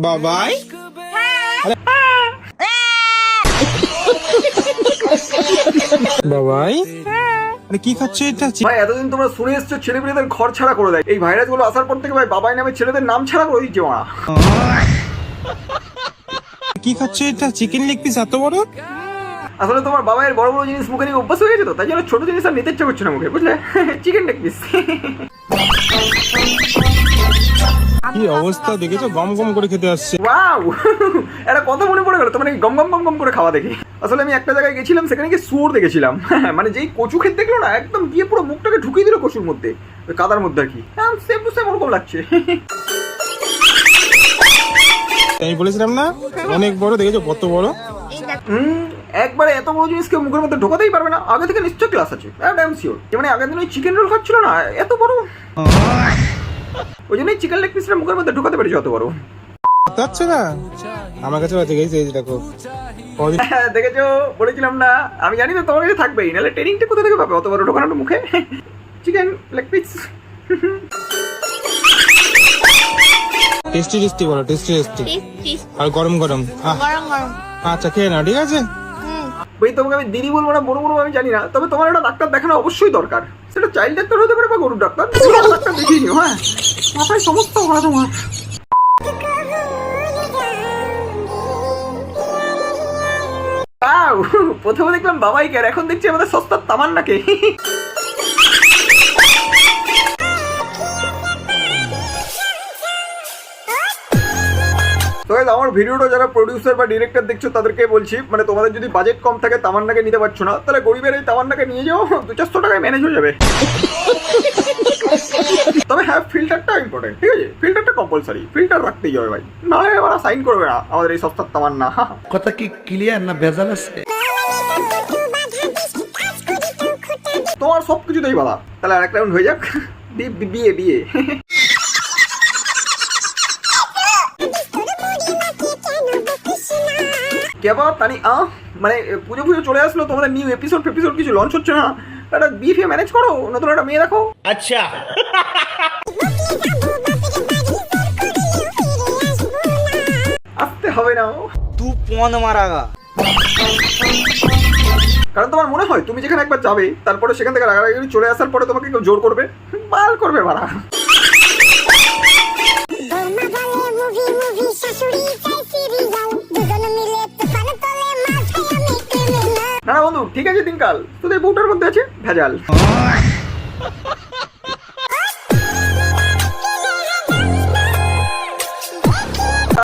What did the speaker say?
বাবাই বাবাই আরে কি খাচ্ছে এটা? ভাই এতদিন তোমরা শুনে এসছো ছেলেমেয়েদের ঘর ছাড়া করে দেয়, এই ভাইরাস গুলো আসার পর থেকে ভাই বাবাই নামে ছেলেদের নাম ছাড়া করে দিচ্ছে মারা। কি খাচ্ছে এটা? চিকেন লেগ পিস এত বড়? আসলে তোমার বাবাইয়ের বড় বড় জিনিস মুখে নিয়ে অভ্যাস হয়ে গেছে তো, তাই জন্য ছোট জিনিস আর নিতে ইচ্ছা করছে না মুখে, বুঝলে? Chicken leg piece. কি অবস্থা দেখেছো? গম গম করে খেতে আসছে। ওয়াও, এটা কথা মনে পড়ে গেল, তোমার গম গম গম গম করে খাওয়া দেখে। আসলে আমি একটা জায়গায় গেছিলাম, সেখানে গিয়ে শুয়োর দেখেছিলাম। মানে যেই কচু খেতে দেখলো না, একদম গিয়ে পুরো মুখটাকে ঢুকিয়ে দিল কচুর মধ্যে, ওই কাদার মধ্যে আর কি। সেম টু সেম ওরকম লাগছে। আমি বলেছিলাম না অনেক বড়, দেখেছো কত বড়? একবারে এত বড় জিনিস কেউ মুখের মধ্যে ঢোকাতেই পারবে না, আগে থেকে নিশ্চয় ক্লাস আছে, আই এম শিওর। মানে আগের দিন ওই চিকেন রোল খাচ্ছিল না, এত বড়, ওই জন্যই চিকেন লেগ পিসটা মুখের মধ্যে ঢোকাতে পেরেছে অত বড়। যাচ্ছে না আমার কাছে আছে, গেছে এই দেখো। দেখেছো, বলেছিলাম না, আমি জানি না তোমার কাছে থাকবেই, নাহলে ট্রেনিংটা কোথা থেকে পাবে অত বড় ঢোকানোর মুখে chicken leg piece. Tasty tasty বলো, টেস্টি টেস্টি আর গরম গরম। আচ্ছা খেয়ে নাও, ঠিক আছে? ভাই তোমাকে আমি দিদি বলবো না বড় বড় আমি জানি না, তবে তোমার একটা ডাক্তার দেখানো অবশ্যই দরকার। সেটা চাইল্ড ডাক্তার হতে পারে বা গরুর ডাক্তার, ডাক্তার দেখিয়ে নিও। হ্যাঁ, মাথায় সমস্যা ভরা তোমার। প্রথমে দেখলাম বাবাইকে, আর এখন দেখছি আমাদের সস্তার তামান্নাকে। তো আমার ভিডিওটা যারা প্রডিউসার বা ডিরেক্টর দেখছো তাদেরকে বলছি, মানে তোমাদের যদি বাজেট কম থাকে, তামান্নাকে নিতে পারছো না, তাহলে গরিবের এই তামান্নাকে নিয়ে যাও, 200-400 টাকায় ম্যানেজ হয়ে যাবে। তবে হ্যাঁ, ফিল্টারটা ইম্পর্টেন্ট, ঠিক আছে? ফিল্টারটা কম্পালসারি, ফিল্টার রাখতেই হবে ভাই, নাহলে ওরা সাইন করবে না আমাদের এই সস্তার তামান্না। কথা কি ক্লিয়ার না ভেজাল আছে? তোমার সব কিছুতেই বাধা, তাহলে আরেক রাউন্ড হয়ে যাক। বিয়ে বিয়ে। কেবল তানি মানে পুজো পুজো চলে আসলো, তোমাদের নিউ এপিসোড কিছু লঞ্চ হচ্ছে না, একটা বিয়ে ম্যানেজ করো, নতুন একটা মেয়ে রাখো। আচ্ছা, আসতে হবে না तू पौन मारागा। কারণ তোমার মনে হয় তুমি যেখানে একবার যাবে, তারপরে সেখান থেকে রাগারাগি চলে আসার পরে তোমাকে কেউ জোর করবে, বাল করবে মারা। না বন্ধু, ঠিক আছে, দিনকাল তোদের বউটার মধ্যে আছে ভেজাল।